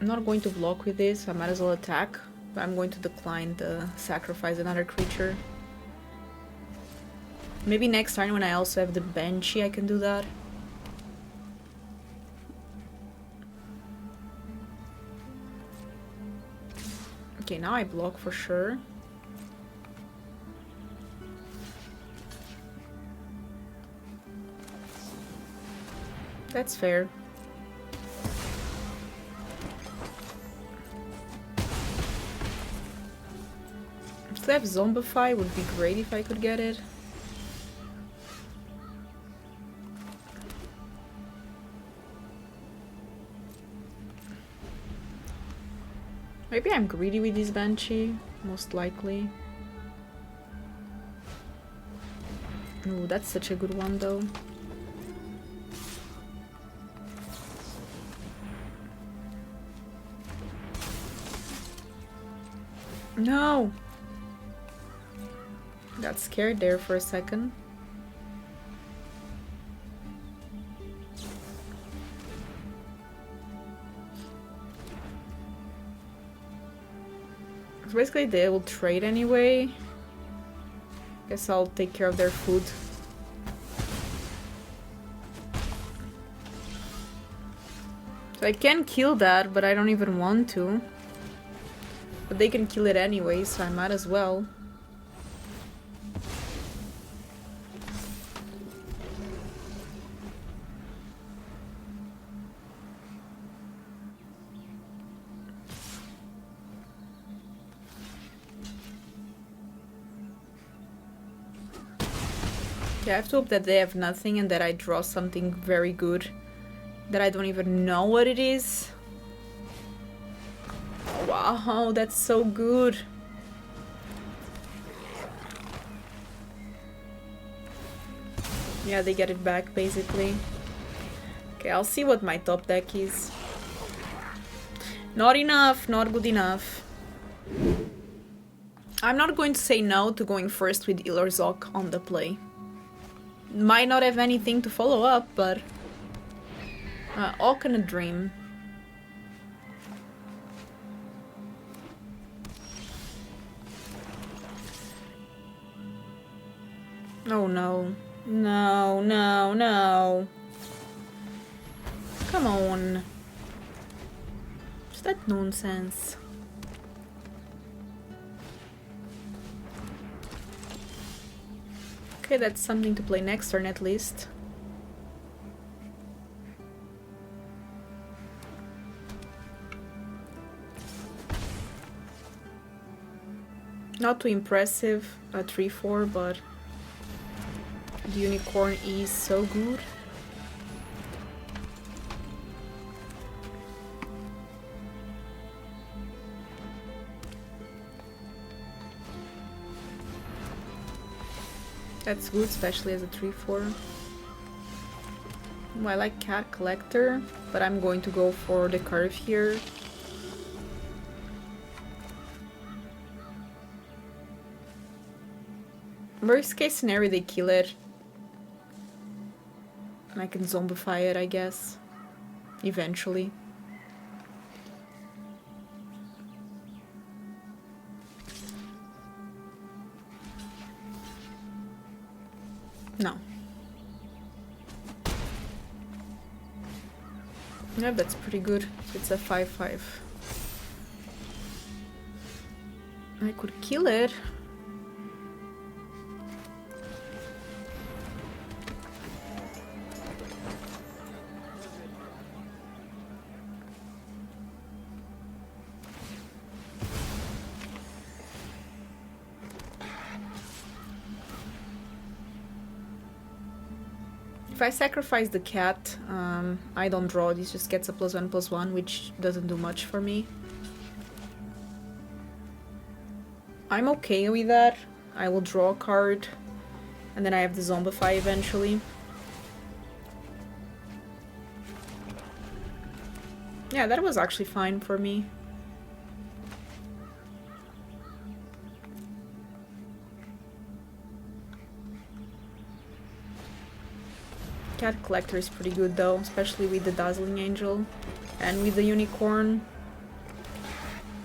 Speaker 1: I'm not going to block with this. I might as well attack, but I'm going to decline the sacrifice another creature. Maybe next turn when I also have the Banshee I can do that. Okay, now I block for sure. That's fair. Still have Zombify, would be great if I could get it. Maybe I'm greedy with this Banshee, most likely. Ooh, that's such a good one though. No! Got scared there for a second. So basically they will trade anyway. Guess I'll take care of their food. So I can kill that, but I don't even want to. But they can kill it anyway, so I might as well. Okay, I have to hope that they have nothing and that I draw something very good. That I don't even know what it is. Wow, that's so good. Yeah, they get it back basically. Okay, I'll see what my top deck is. Not enough, not good enough. I'm not going to say no to going first with Ilorzok on the play. Might not have anything to follow up, but all can a dream. Oh no. No, no, no. Come on. What's that nonsense? Okay, that's something to play next turn at least. Not too impressive, a 3-4, but the unicorn is so good. That's good, especially as a 3-4. I like Cat Collector, but I'm going to go for the curve here. Worst case scenario, they kill it. I can zombify it, I guess. Eventually. No. Yeah, that's pretty good. It's a 5-5. I could kill it. If I sacrifice the cat, I don't draw. This just gets a +1/+1, which doesn't do much for me. I'm okay with that. I will draw a card, and then I have the zombify eventually. Yeah, that was actually fine for me. Cat Collector is pretty good though, especially with the Dazzling Angel and with the Unicorn.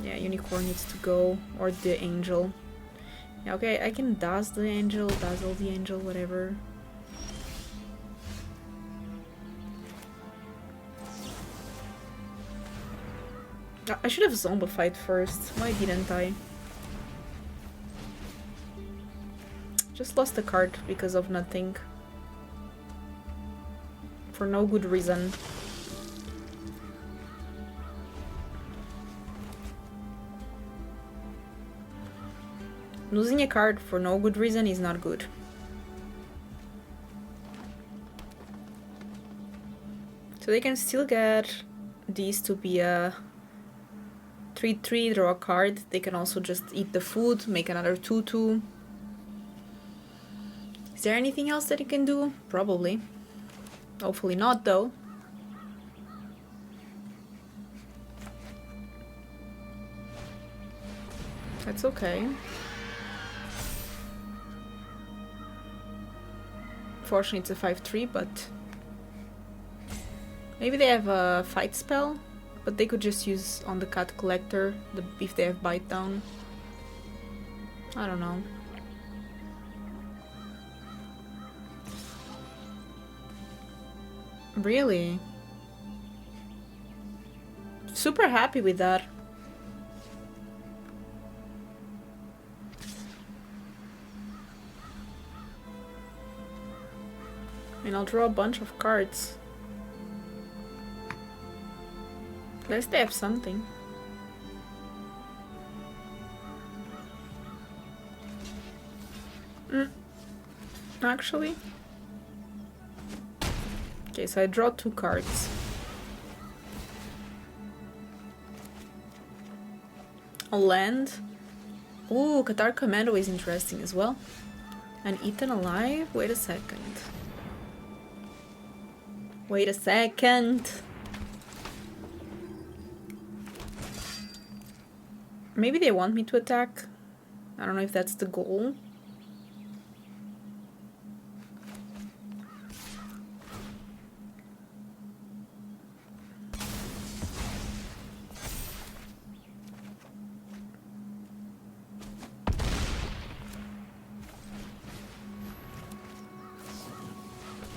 Speaker 1: Yeah, Unicorn needs to go, or the Angel. Yeah, okay, I can dazzle the Angel, whatever. I should have zombified first. Why didn't I? Just lost a card because of nothing. For no good reason. Losing a card for no good reason is not good. So they can still get these to be a 3-3, draw a card. They can also just eat the food, make another 2-2. Is there anything else that you can do? Probably. Hopefully not, though. That's okay. Fortunately, it's a 5-3, but maybe they have a fight spell, but they could just use on the Cat Collector if they have Bite Down. I don't know. Really? Super happy with that. I mean, I'll draw a bunch of cards. At least they have something. Actually. Okay, so I draw 2 cards. A land. Ooh, Qatar Commando is interesting as well. And Eaten Alive? Wait a second. Wait a second. Maybe they want me to attack. I don't know if that's the goal.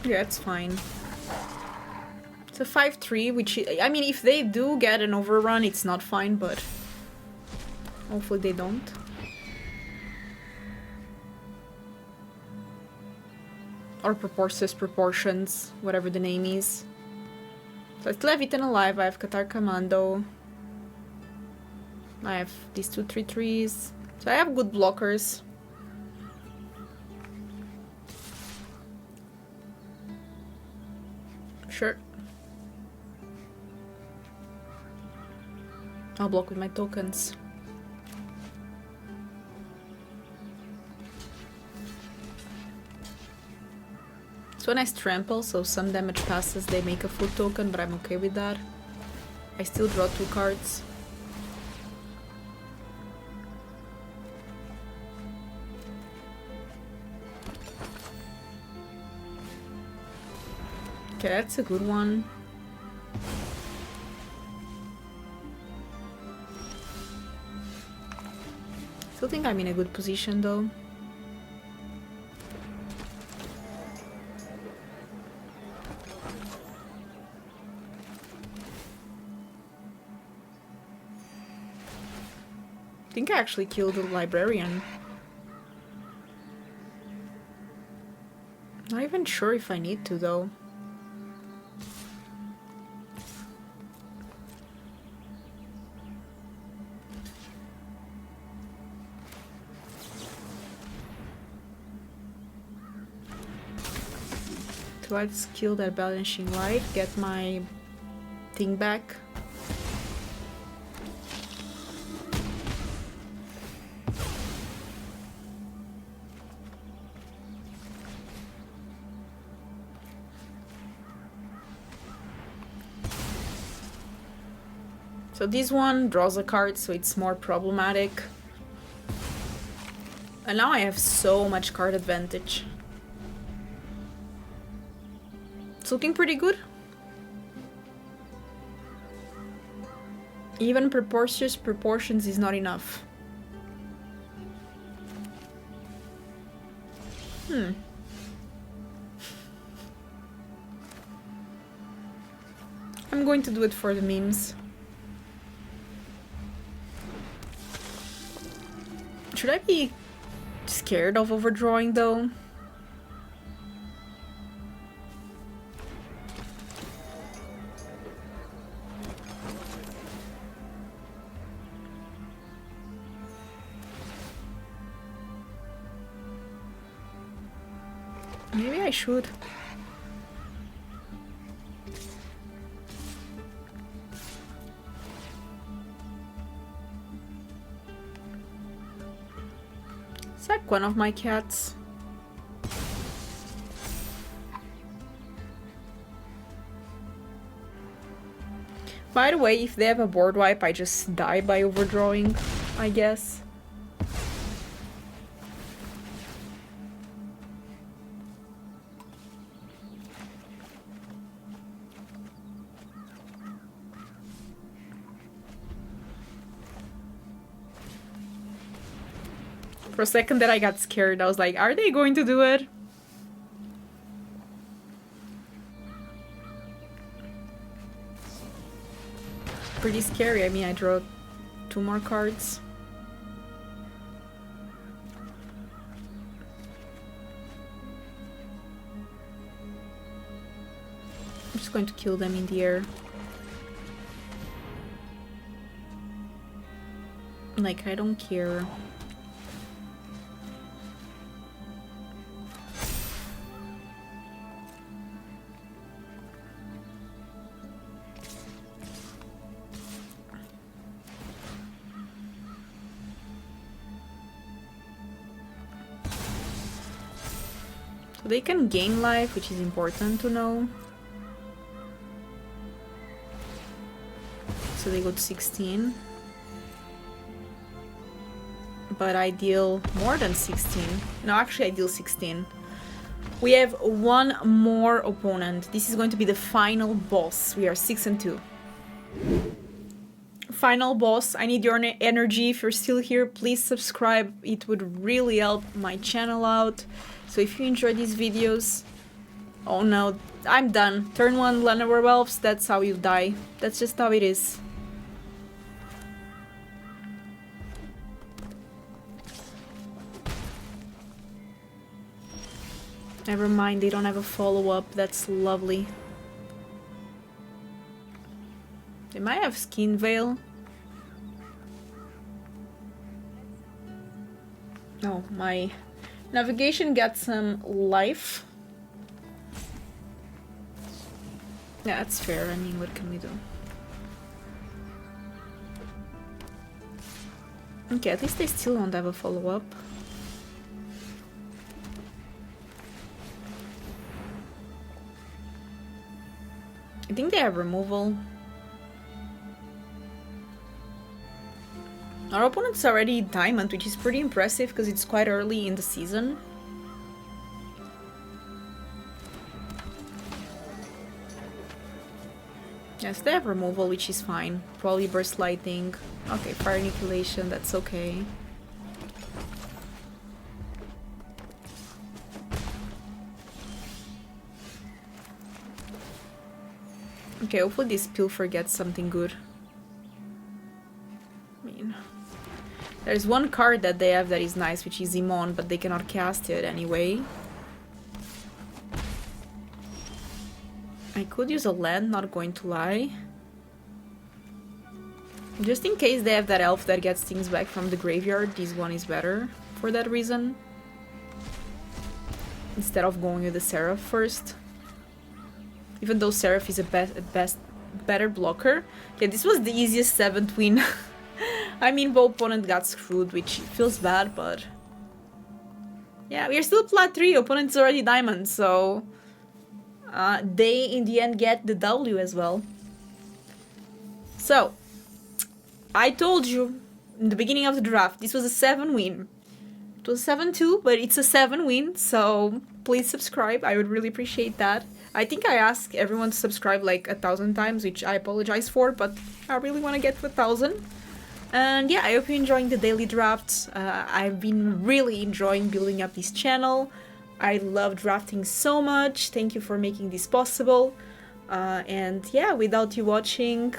Speaker 1: Yeah, it's fine. It's a 5-3, which, I mean, if they do get an overrun, it's not fine, but hopefully they don't. Or proportions, whatever the name is. So I still have Eaten Alive, I have Qatar Commando. I have these 2 3/3s. So I have good blockers. Sure. I'll block with my tokens. So a nice trample, so some damage passes, they make a full token, but I'm okay with that. I still draw 2 cards. Okay, that's a good one. Still think I'm in a good position though. I think I actually killed the librarian. Not even sure if I need to though. So let's kill that balancing light, get my thing back. So this one draws a card, so it's more problematic. And now I have so much card advantage. It's looking pretty good. Even proportions is not enough. I'm going to do it for the memes. Should I be scared of overdrawing though? Maybe I should. It's like one of my cats. By the way, if they have a board wipe, I just die by overdrawing, I guess. For a second that I got scared. I was like, are they going to do it? Pretty scary. I mean, I drew 2 more cards. I'm just going to kill them in the air. Like, I don't care. So they can gain life, which is important to know. So they go to 16. But I deal more than 16. No, actually I deal 16. We have 1 more opponent. This is going to be the final boss. We are 6 and 2. Final boss. I need your energy. If you're still here, please subscribe. It would really help my channel out. So if you enjoy these videos... Oh no, I'm done. Turn 1 Llanowar Elves, that's how you die. That's just how it is. Never mind, they don't have a follow-up. That's lovely. They might have Skin Veil. Oh, my navigation got some life. Yeah, that's fair. I mean, what can we do? Okay, at least they still don't have a follow-up. I think they have removal. Our opponent's already diamond, which is pretty impressive because it's quite early in the season. Yes, they have removal, which is fine. Probably burst lightning. Okay, fire annihilation, that's okay. Okay, hopefully this Pilfer gets something good. I mean, there's one card that they have that is nice, which is Imon, but they cannot cast it anyway. I could use a land, not going to lie. Just in case they have that elf that gets things back from the graveyard, this one is better for that reason. Instead of going with the Seraph first. Even though Seraph is a better blocker. Yeah, this was the easiest 7th win. I mean, both opponent got screwed, which feels bad, but... Yeah, we are still plat 3, opponent's already diamond, so... they, in the end, get the W as well. So, I told you in the beginning of the draft, this was a 7 win. It was 7-2, but it's a 7 win, so please subscribe, I would really appreciate that. I think I asked everyone to subscribe like 1,000 times, which I apologize for, but I really want to get to 1,000. And yeah, I hope you're enjoying the daily drafts. I've been really enjoying building up this channel. I love drafting so much. Thank you for making this possible. And yeah, without you watching,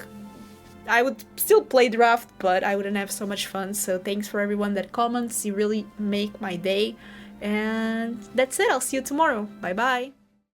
Speaker 1: I would still play draft, but I wouldn't have so much fun. So thanks for everyone that comments. You really make my day. And that's it. I'll see you tomorrow. Bye bye.